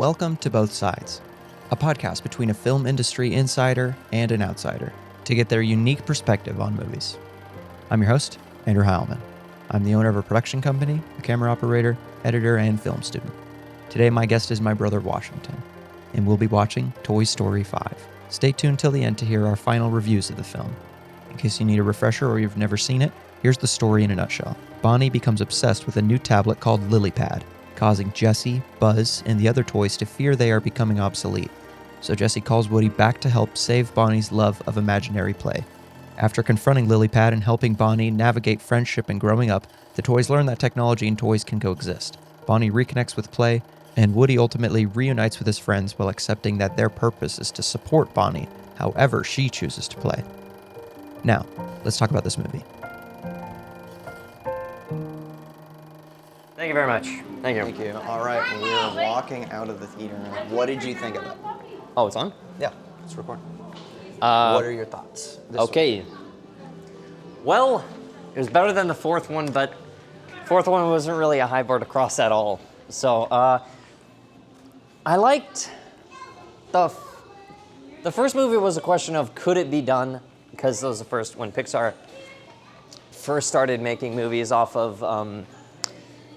Welcome to Both Sides, a podcast between a film industry insider and an outsider to get their unique perspective on movies. I'm your host, Andrew Heilman. I'm the owner of a production company, a camera operator, editor, and film student. Today, my guest is my brother, Washington, and we'll be watching Toy Story 5. Stay tuned till the end to hear our final reviews of the film. In case you need a refresher or you've never seen it, here's the story in a nutshell. Bonnie becomes obsessed with a new tablet called LilyPad, causing Jessie, Buzz, and the other toys to fear they are becoming obsolete. So Jessie calls Woody back to help save Bonnie's love of imaginary play. After confronting LilyPad and helping Bonnie navigate friendship and growing up, the toys learn that technology and toys can coexist. Bonnie reconnects with play, and Woody ultimately reunites with his friends while accepting that their purpose is to support Bonnie, however she chooses to play. Now, let's talk about this movie. Thank you very much. Thank you. Thank you. All right, we're walking out of the theater now. What did you think of it? Oh, it's on? Yeah, let's record. What are your thoughts? Okay. Well, it was better than the fourth one, but fourth one wasn't really a high bar to cross at all. So, I liked the first movie was a question of could it be done, because that was the first when Pixar first started making movies off of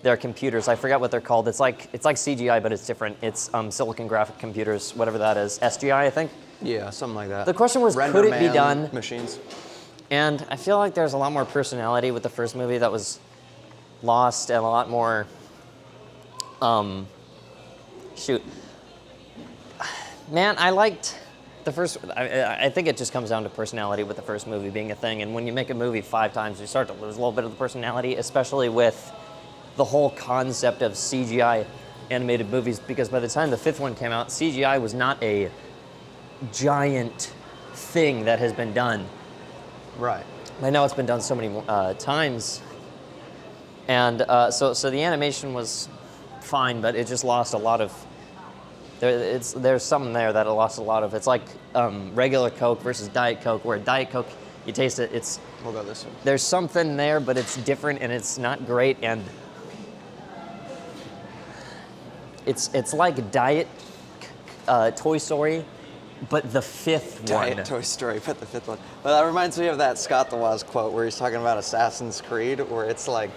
their computers. I forget what they're called. It's like CGI, but it's different. It's silicon graphic computers, whatever that is. SGI, I think. Yeah, something like that. The question was, could it be done? Machines. And I feel like there's a lot more personality with the first movie that was lost, and a lot more. Man, I liked the first. I think it just comes down to personality with the first movie being a thing. And when you make a movie 5 times, you start to lose a little bit of the personality, especially with the whole concept of CGI animated movies, because by the time the 5th one came out, CGI was not a giant thing that has been done. Right. I know it's been done so many times, and so the animation was fine, but it just lost a lot of. There's something there that it lost a lot of. It's like regular Coke versus Diet Coke, where Diet Coke, you taste it, it's. We'll go this way. There's something there, but it's different and it's not great, and it's like Diet Toy Story, but the 5th one. Diet Toy Story, but the 5th one. Well, that reminds me of that Scott the Woz quote where he's talking about Assassin's Creed, where it's like,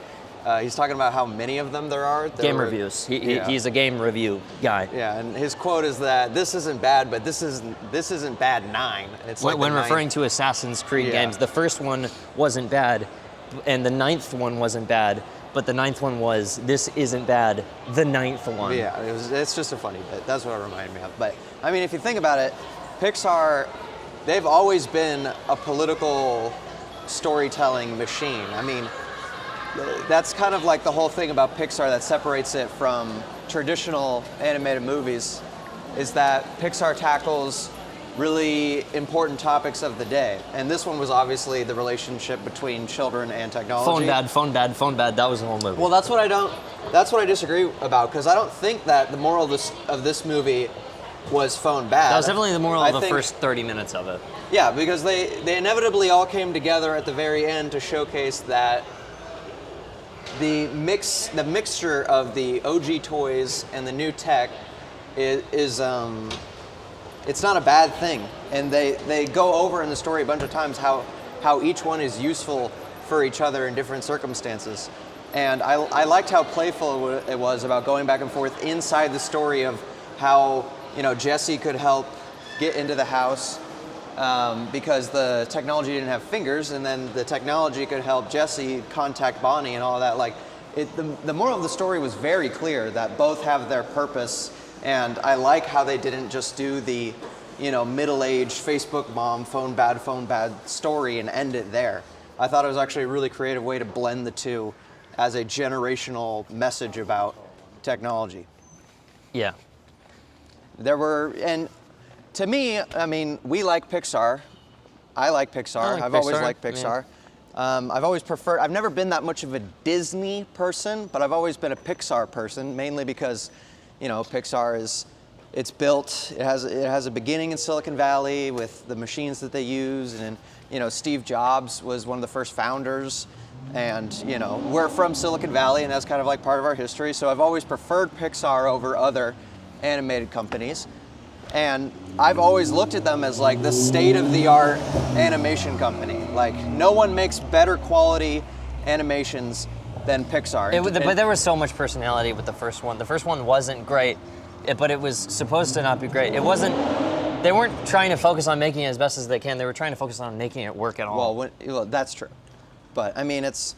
he's talking about how many of them there are. Game reviews. He's a game review guy. Yeah, and his quote is that this isn't bad, but this isn't bad 9. It's like when referring to Assassin's Creed games, the first one wasn't bad, and the 9th one wasn't bad, but the 9th one was, this isn't bad, the 9th one. Yeah, it's just a funny bit. That's what it reminded me of. But, I mean, if you think about it, Pixar, they've always been a political storytelling machine. I mean, that's kind of like the whole thing about Pixar that separates it from traditional animated movies, is that Pixar tackles really important topics of the day. And this one was obviously the relationship between children and technology. Phone bad, that was the whole movie. Well, that's what I disagree about, because I don't think that the moral of this movie was phone bad. That was definitely the moral of the first 30 minutes of it. Yeah, because they inevitably all came together at the very end to showcase that the mixture of the OG toys and the new tech is it's not a bad thing. And they go over in the story a bunch of times how each one is useful for each other in different circumstances. And I liked how playful it was about going back and forth inside the story of how, Jessie could help get into the house because the technology didn't have fingers, and then the technology could help Jessie contact Bonnie and all that. Like, the moral of the story was very clear that both have their purpose, and I like how they didn't just do the, middle-aged Facebook mom, phone bad story and end it there. I thought it was actually a really creative way to blend the two as a generational message about technology. Yeah. And to me, I mean, we like Pixar. I like Pixar. I've always liked Pixar. Yeah. I've never been that much of a Disney person, but I've always been a Pixar person, mainly because, Pixar it has a beginning in Silicon Valley with the machines that they use, and Steve Jobs was one of the first founders, and we're from Silicon Valley, and that's kind of like part of our history. So I've always preferred Pixar over other animated companies. And I've always looked at them as like the state-of-the-art animation company. Like, no one makes better quality animations than Pixar. But there was so much personality with the first one. The first one wasn't great, but it was supposed to not be great. It wasn't. They weren't trying to focus on making it as best as they can. They were trying to focus on making it work at all. Well, that's true. But I mean, it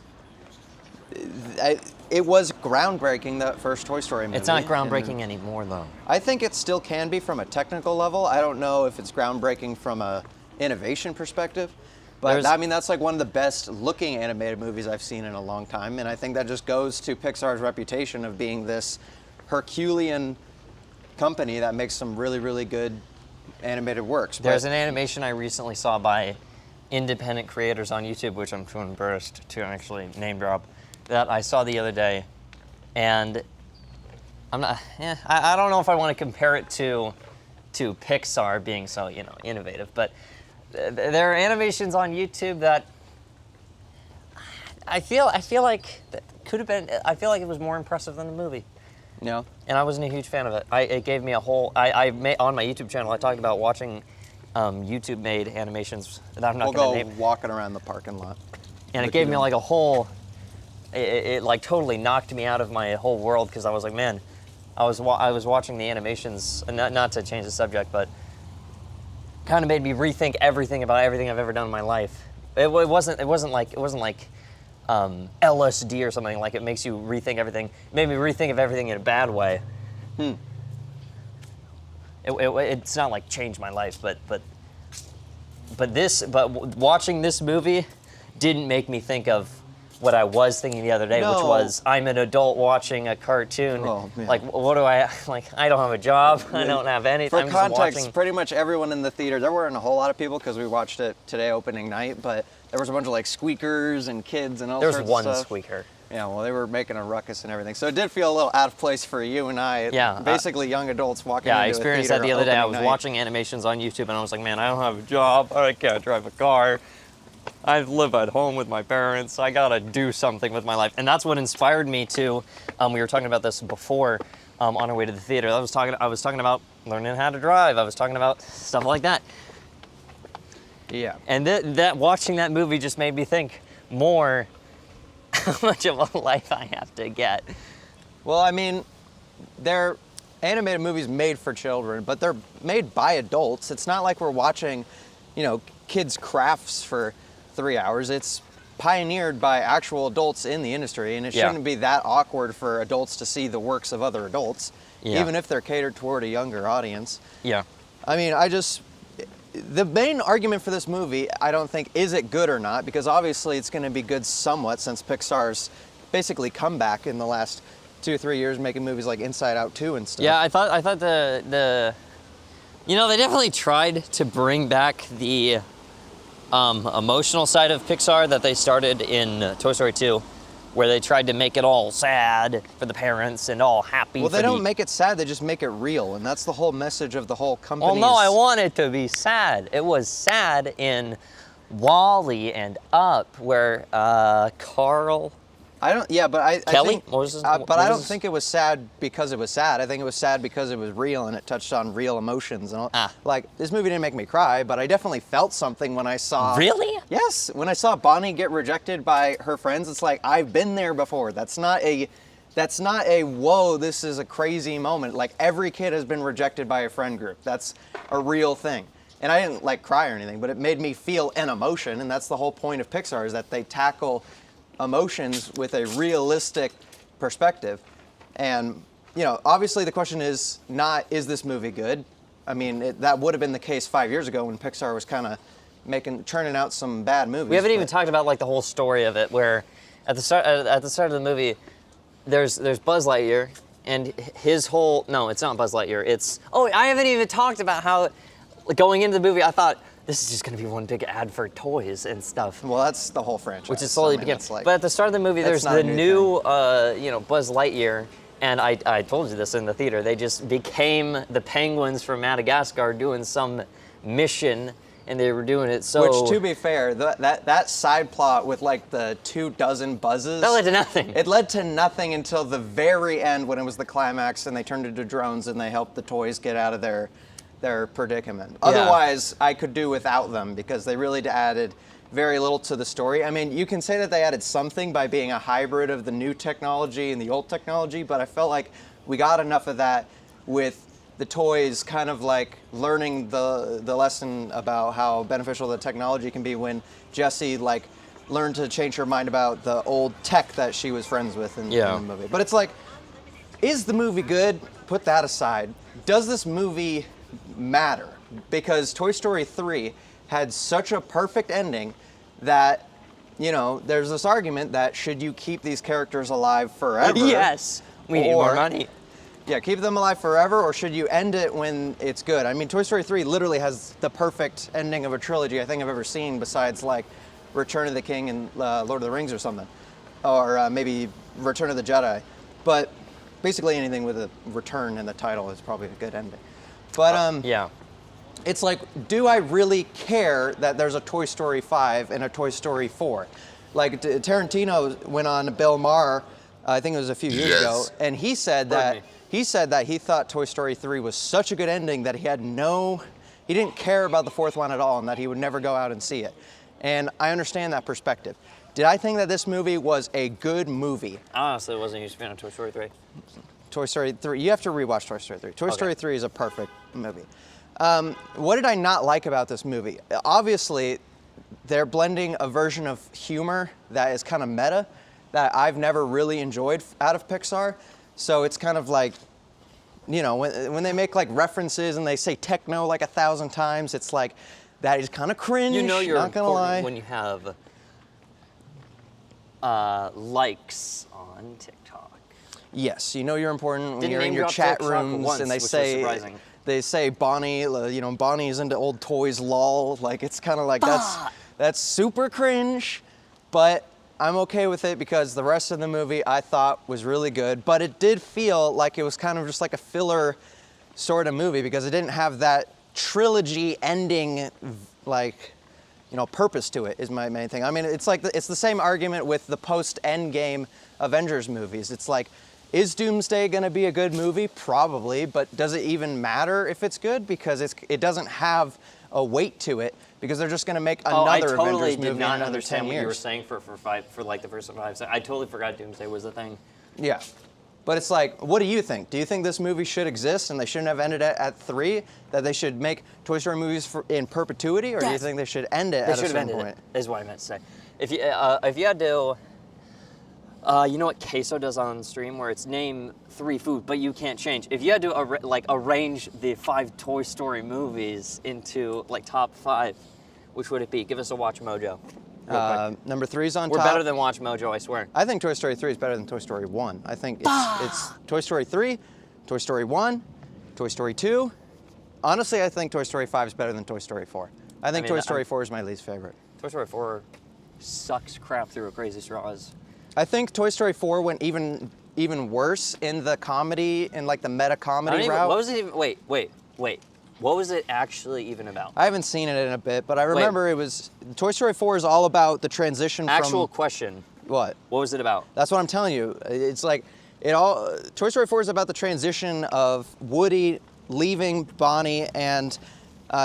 was groundbreaking, the first Toy Story movie. It's not groundbreaking anymore, though. I think it still can be from a technical level. I don't know if it's groundbreaking from a innovation perspective. But I mean, that's like one of the best looking animated movies I've seen in a long time. And I think that just goes to Pixar's reputation of being this Herculean company that makes some really, really good animated works. There's an animation I recently saw by independent creators on YouTube, which I'm too embarrassed to actually name drop, that I saw the other day, and I don't know if I want to compare it to Pixar being so innovative, but there are animations on YouTube that I feel like that could have been. I feel like it was more impressive than the movie. Yeah. And I wasn't a huge fan of it. It gave me a whole. I made on my YouTube channel. I talked about watching YouTube-made animations that I'm not going to name. We'll go walking around the parking lot. And it gave me like a whole. It like totally knocked me out of my whole world because I was like, man, I was watching the animations. Not to change the subject, but kind of made me rethink everything about everything I've ever done in my life. It wasn't like LSD or something. Like, it makes you rethink everything. It made me rethink of everything in a bad way. It's not like changed my life, but watching this movie didn't make me think of what I was thinking the other day, which was I'm an adult watching a cartoon. Oh, man. Like, what do I like? I don't have a job. I don't have anything. For context, pretty much everyone in the theater, there weren't a whole lot of people because we watched it today opening night, but there was a bunch of like squeakers and kids and all sorts of stuff. There was one squeaker. Yeah, well, they were making a ruckus and everything. So it did feel a little out of place for you and I. Yeah. Basically young adults walking Yeah, into I experienced a that theater the other day. I was opening night. watching animations on YouTube and I was like, man, I don't have a job. I can't drive a car. I live at home with my parents. I gotta do something with my life. And that's what inspired me to, we were talking about this before on our way to the theater. I was talking about learning how to drive. I was talking about stuff like that. Yeah. And that watching that movie just made me think more how much of a life I have to get. Well, I mean, they're animated movies made for children, but they're made by adults. It's not like we're watching, kids' crafts for 3 hours. It's pioneered by actual adults in the industry, and it shouldn't be that awkward for adults to see the works of other adults, even if they're catered toward a younger audience. Yeah. I mean, the main argument for this movie, I don't think, is it good or not, because obviously it's going to be good somewhat since Pixar's basically come back in the last 2 or 3 years making movies like Inside Out 2 and stuff. Yeah, I thought they definitely tried to bring back the emotional side of Pixar that they started in Toy Story 2, where they tried to make it all sad for the parents and all happy. Well, they don't make it sad, they just make it real, and that's the whole message of the whole company. Well, no, I want it to be sad. It was sad in Wall-E and Up, where Carl... I Kelly? think, but I don't think it was sad because it was sad. I think it was sad because it was real and it touched on real emotions and all. Like, this movie didn't make me cry, but I definitely felt something when I saw. Really? Yes, when I saw Bonnie get rejected by her friends. It's like, I've been there before. That's not a whoa, this is a crazy moment. Like, every kid has been rejected by a friend group. That's a real thing. And I didn't like cry or anything, but it made me feel an emotion, and that's the whole point of Pixar, is that they tackle emotions with a realistic perspective. And, obviously the question is not, is this movie good? I mean, that would have been the case 5 years ago when Pixar was kind of churning out some bad movies. We haven't even talked about like the whole story of it, where at the start of the movie, there's Buzz Lightyear, and his whole, no, it's not Buzz Lightyear, I haven't even talked about how, going into the movie, I thought, this is just going to be one big ad for toys and stuff. Well, that's the whole franchise. Which is slowly beginning. But at the start of the movie, there's the new Buzz Lightyear, and I told you this in the theater. They just became the penguins from Madagascar doing some mission and they were doing it so. Which, to be fair, that side plot with like the 24 buzzes. That led to nothing. It led to nothing until the very end when it was the climax and they turned into drones and they helped the toys get out of their predicament. Yeah. Otherwise, I could do without them because they really added very little to the story. I mean, you can say that they added something by being a hybrid of the new technology and the old technology, but I felt like we got enough of that with the toys kind of like learning the lesson about how beneficial the technology can be when Jessie like learned to change her mind about the old tech that she was friends with in the movie. But it's like, is the movie good? Put that aside. Does this movie matter? Because Toy Story 3 had such a perfect ending that, you know, there's this argument that should you keep these characters alive forever? Yes. We need more money. Yeah, keep them alive forever, or should you end it when it's good? I mean, Toy Story 3 literally has the perfect ending of a trilogy I think I've ever seen, besides like Return of the King and Lord of the Rings or something, or maybe Return of the Jedi. But basically anything with a return in the title is probably a good ending. But yeah. It's like, do I really care that there's a Toy Story 5 and a Toy Story 4? Like Tarantino went on Bill Maher, I think it was a few years ago, and he said that he thought Toy Story 3 was such a good ending that he didn't care about the fourth one at all, and that he would never go out and see it. And I understand that perspective. Did I think that this movie was a good movie? I honestly wasn't a huge fan of Toy Story 3. Toy Story 3, you have to rewatch Toy Story 3. Toy Story 3 is a perfect movie. What did I not like about this movie? Obviously, they're blending a version of humor that is kind of meta that I've never really enjoyed out of Pixar. So it's kind of like, you know, when they make like references and they say techno like 1,000 times, it's like, that is kind of cringe, You know you're not gonna lie. when you have likes on TikTok. Yes, you know you're important when Didn't you're in name your drop chat TikTok rooms once, and they which was say, surprising. Bonnie, you know, Bonnie's into old toys, lol. Like it's kind of like that's super cringe, but I'm okay with it because the rest of the movie I thought was really good, but it did feel like it was kind of just like a filler sort of movie because it didn't have that trilogy ending, like, you know, purpose to it is my main thing. I mean, it's like it's the same argument with the post-Endgame Avengers movies. It's like, is Doomsday gonna be a good movie? Probably, but does it even matter if it's good? Because it doesn't have a weight to it, because they're just gonna make another Avengers movie in another 10 years. What you were saying for like the first 5 seconds. I totally forgot Doomsday was a thing. Yeah. But it's like, what do you think? Do you think this movie should exist and they shouldn't have ended it at 3? That they should make Toy Story movies in perpetuity? Or do you think they should end it at a certain point? Is what I meant to say. If you had to, you know what Queso does on stream, where it's name 3 food, but you can't change. If you had to arrange the 5 Toy Story movies into like top 5, which would it be? Give us a Watch Mojo. Number 3's on We're top. We're better than Watch Mojo, I swear. I think Toy Story 3 is better than Toy Story 1. I think it's Toy Story 3, Toy Story 1, Toy Story 2. Honestly, I think Toy Story 5 is better than Toy Story 4. I think Toy Story 4 is my least favorite. Toy Story 4 sucks crap through a crazy straws. I think Toy Story 4 went even worse in the comedy, in like the meta comedy route. What was it even? Wait. What was it actually even about? I haven't seen it in a bit, but I remember it was... Toy Story 4 is all about the transition from... Actual question. What? What was it about? That's what I'm telling you. It's like, Toy Story 4 is about the transition of Woody leaving Bonnie and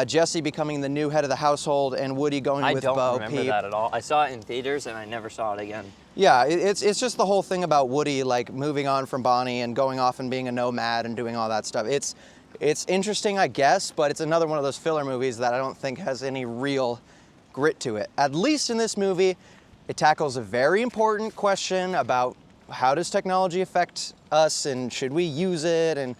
Jessie becoming the new head of the household and Woody going with Bo Peep. I don't remember that at all. I saw it in theaters and I never saw it again. Yeah, it's just the whole thing about Woody like moving on from Bonnie and going off and being a nomad and doing all that stuff. It's interesting, I guess, but it's another one of those filler movies that I don't think has any real grit to it. At least in this movie, it tackles a very important question about how does technology affect us and should we use it, and,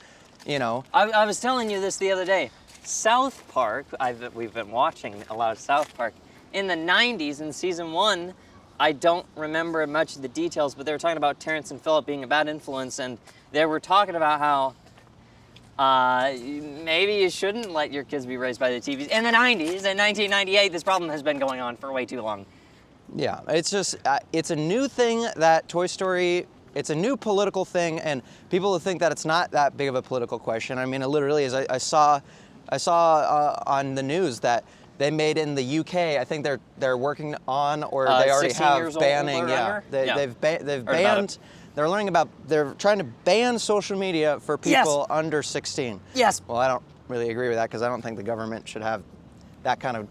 you know. I was telling you this the other day. South Park, we've been watching a lot of South Park. In the 90s, in season 1, I don't remember much of the details, but they were talking about Terrence and Phillip being a bad influence, and they were talking about how maybe you shouldn't let your kids be raised by the TVs. In the 90s, in 1998, this problem has been going on for way too long. Yeah, it's just, it's a new thing that Toy Story, it's a new political thing, and people think that it's not that big of a political question. I mean, it literally is. I saw on the news that They made in the UK. I think they're working on, or they already 16 have years old banning. or Yeah, under? Yeah. they've Heard about banned. it. They're learning about. They're trying to ban social media for people under 16. Yes. Well, I don't really agree with that because I don't think the government should have that kind of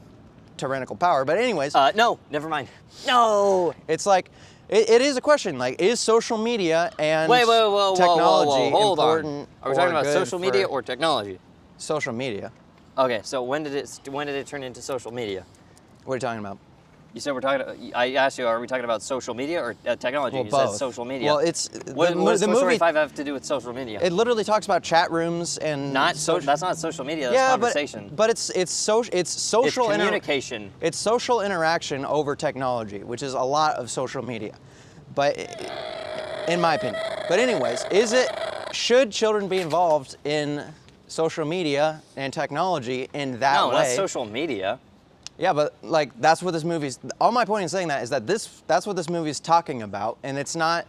tyrannical power. But anyways, No, never mind. No. it's like it is a question. Like, is social media and Wait, technology hold important? on. Are we talking or about good social media for or technology? social media? Okay, so when did it turn into social media? What are you talking about? You said we're talking. I asked you, are we talking about social media or technology? Well, you both. said social media. Well, it's What does the Toy Story movie. 5 have to do with social media? It literally talks about chat rooms and That's not social media. That's yeah, conversation. but it's social. It's social It's communication. It's social interaction over technology, which is a lot of social media. But in my opinion. But anyways, should children be involved in social media and technology in that No, way? that's social media. Yeah, but like that's what this movie's. All my point in saying that is that that's what this movie's talking about, and it's not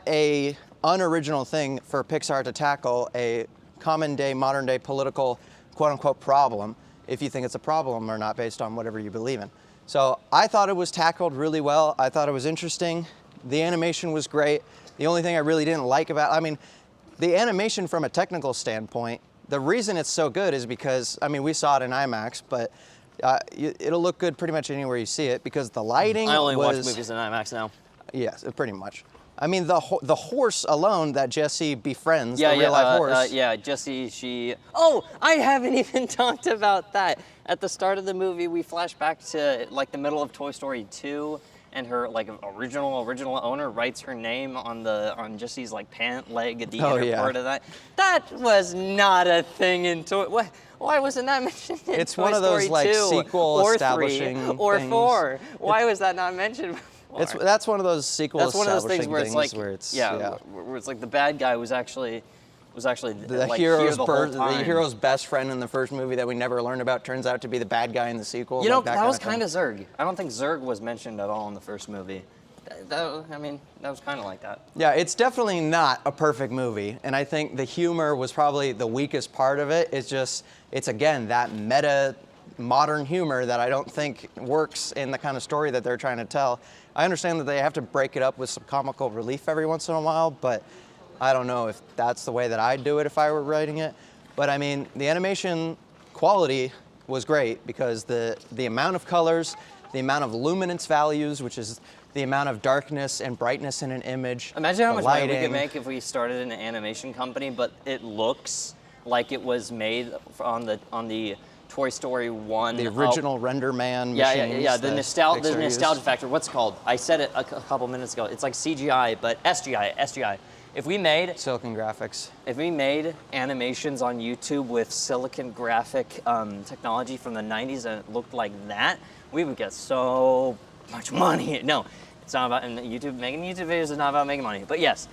a unoriginal thing for Pixar to tackle a common day, modern day political quote unquote problem, if you think it's a problem or not based on whatever you believe in. So I thought it was tackled really well. I thought it was interesting. The animation was great. The only thing I really didn't like about, I mean, the animation from a technical standpoint, the reason it's so good is because, I mean, we saw it in IMAX, but it'll look good pretty much anywhere you see it because the lighting I only watch was, movies in IMAX now. yes, pretty much. I mean, the horse alone that Jesse befriends, the real life horse. Yeah, Jessie, Oh, I haven't even talked about that. At the start of the movie, we flash back to like the middle of Toy Story 2, and her like original owner writes her name on Jessie's like pant leg at the inner part of that. That was not a thing in Toy. Why wasn't that mentioned in It's Toy one of those Story like 2 sequel or establishing 3 or things. 4? Why was that not mentioned? That's one of those sequel That's one of those things establishing where it's like, where it's where it's like the bad guy was actually the like hero's here the whole time. the hero's best friend in the first movie that we never learned about turns out to be the bad guy in the sequel. You know, like that was kind kind of Zurg. I don't think Zurg was mentioned at all in the first movie. I mean, that was kind of like that. Yeah, it's definitely not a perfect movie, and I think the humor was probably the weakest part of it. It's again that meta modern humor that I don't think works in the kind of story that they're trying to tell. I understand that they have to break it up with some comical relief every once in a while, but I don't know if that's the way that I'd do it if I were writing it. But I mean, the animation quality was great because the amount of colors, the amount of luminance values, which is the amount of darkness and brightness in an image. Imagine how the much money we lighting. could make if we started an animation company, but it looks like it was made on the Toy Story 1. The original Render Man Yeah, machines. yeah. The that nostalgia Pixar used. factor. What's it called? I said it a couple minutes ago. It's like CGI, but SGI. If we made Silicon Graphics. animations on YouTube with silicon graphic technology from the 90s and it looked like that, we would get so much money. No, it's not about, and making YouTube videos is not about making money. But yes,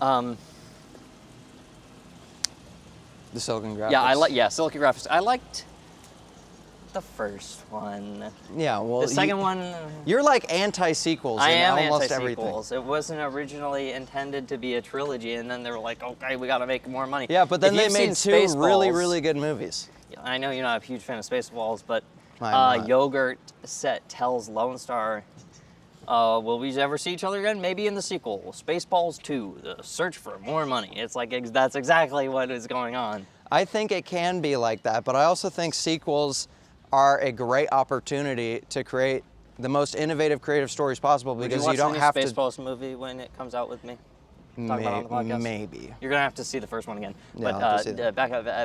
The Silicon Graphics. yeah, silicon graphics. I liked the first one. Yeah, well, The second one, You're like anti-sequels I in am almost anti-sequels. It wasn't originally intended to be a trilogy, and then they were like, okay, we got to make more money. everything. Yeah, but then If they you've made seen two Spaceballs- really good movies. I know you're not a huge fan of Spaceballs, but I'm not. Yogurt tells Lone Star, will we ever see each other again? Maybe in the sequel, Spaceballs 2, The Search for More Money. It's like, that's exactly what is going on. I think it can be like that, but I also think sequels are a great opportunity to create the most innovative creative stories possible Would because you watch don't the have new to. Spaceballs movie when it comes out with me? Talk about it on the podcast? Maybe. You're gonna have to see the first one again. Yeah, But I'll have to see that.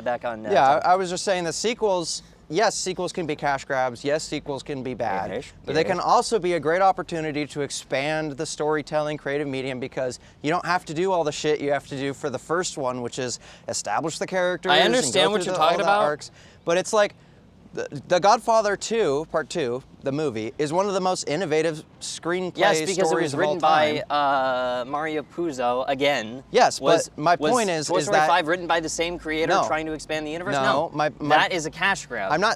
back on. Yeah, I was just saying that sequels, yes, sequels can be cash grabs. Yes, sequels can be bad. Yes, But they can yes. also be a great opportunity to expand the storytelling creative medium because you don't have to do all the shit you have to do for the first one, which is establish the characters. I and go understand what through you're all talking the about. Arcs. But it's like the Godfather 2, Part 2, the movie, is one of the most innovative screenplay Yes, because it stories was of all written time. by Mario Puzo again. Yes, was, but my was point is Toy Story that- 5 written by the same creator No. trying to expand the universe? No, my- that is a cash grab. No.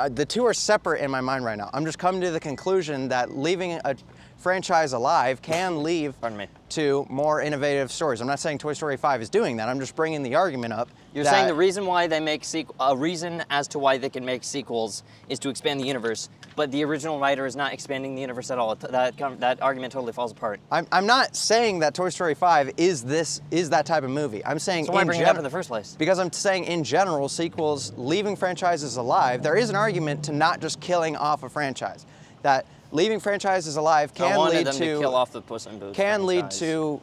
The two are separate in my mind right now. I'm just coming to the conclusion that franchise alive can lead Pardon me. to more innovative stories. I'm not saying Toy Story 5 is doing that. I'm just bringing the argument up. You're saying the reason why they make a reason as to why they can make sequels is to expand the universe, but the original writer is not expanding the universe at all. That argument totally falls apart. I'm not saying that Toy Story 5 is that type of movie. I'm saying So why bring it up in the first place? Because I'm saying in general, sequels, leaving franchises alive, there is an argument to not just killing off a franchise. That leaving franchises alive can lead them to kill off the Puss in Boots can lead franchise. to,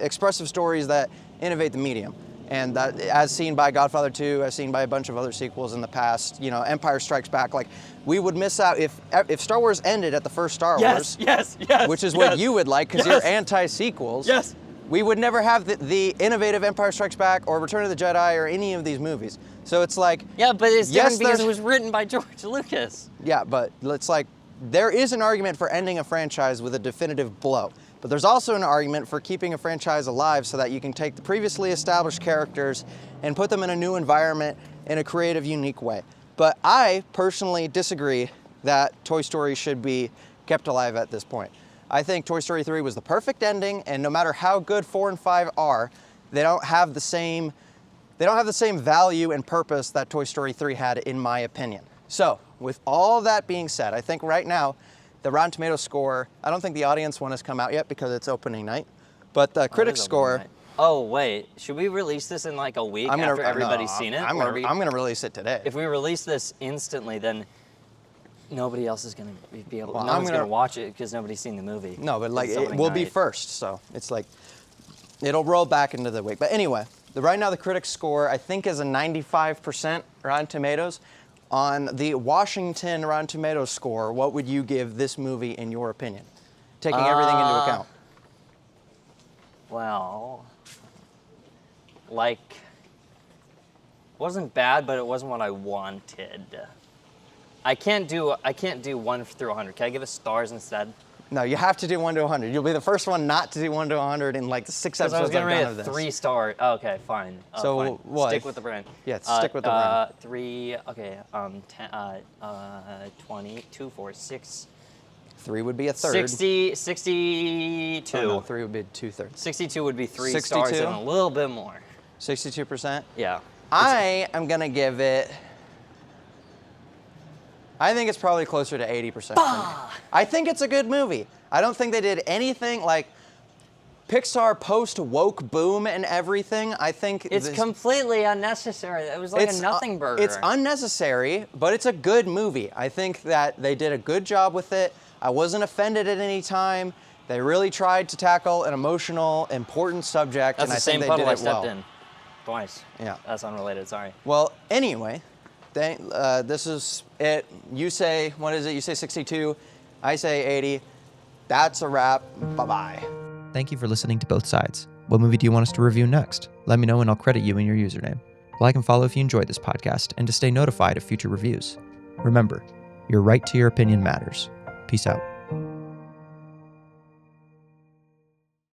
expressive stories that innovate the medium. And that, as seen by Godfather 2, as seen by a bunch of other sequels in the past, Empire Strikes Back, like, we would miss out if Star Wars ended at the first Star Wars. Yes. Which is what you would like, because you're anti-sequels. Yes. We would never have the innovative Empire Strikes Back or Return of the Jedi or any of these movies. So it's like... Yeah, but it's yes, different because it was written by George Lucas. Yeah, but it's like, there is an argument for ending a franchise with a definitive blow. But there's also an argument for keeping a franchise alive so that you can take the previously established characters and put them in a new environment in a creative, unique way. But I personally disagree that Toy Story should be kept alive at this point. I think Toy Story 3 was the perfect ending, and no matter how good 4 and 5 are, they don't have the same value and purpose that Toy Story 3 had, in my opinion. So, with all that being said, I think right now, the Rotten Tomatoes score, I don't think the audience one has come out yet because it's opening night, but the critic score... Oh, wait. Should we release this in like a week after everybody's seen it? I'm going to release it today. If we release this instantly, then nobody else is going to be able... Well, no one's going to watch it because nobody's seen the movie. No, but like, it will be first, so it's like... It'll roll back into the week. But anyway, right now the critic score, I think, is a 95% Rotten Tomatoes. On the Washington Rotten Tomatoes score, what would you give this movie in your opinion? Taking everything into account. Well, like, wasn't bad, but it wasn't what I wanted. I can't do 1 through 100. Can I give it stars instead? No, you have to do 1 to 100. You'll be the first one not to do 1 to 100 in like the 6 episodes I was going to I've rate done of it this. 3 stars. Oh, okay, fine. So fine. what? Stick with the brand. Yeah, stick with the brand. 3. Okay. 20. 2, 4, 6. 3 would be a third. 62. Oh, no, 3 would be 2/3. 62 would be 3 62? stars and a little bit more. 62%? Yeah. I am going to give it... I think it's probably closer to 80%. I think it's a good movie. I don't think they did anything like Pixar post-woke boom and everything. I think it's completely unnecessary. It was like a nothing burger. It's unnecessary, but it's a good movie. I think that they did a good job with it. I wasn't offended at any time. They really tried to tackle an emotional, important subject, That's and I the same think they puddle did I it stepped well. in. Twice. Yeah. That's unrelated, sorry. Well, anyway, this is it. You say, what is it? You say 62. I say 80. That's a wrap. Bye-bye. Thank you for listening to Both Sides. What movie do you want us to review next? Let me know and I'll credit you in your username. Like and follow if you enjoyed this podcast and to stay notified of future reviews. Remember, your right to your opinion matters. Peace out.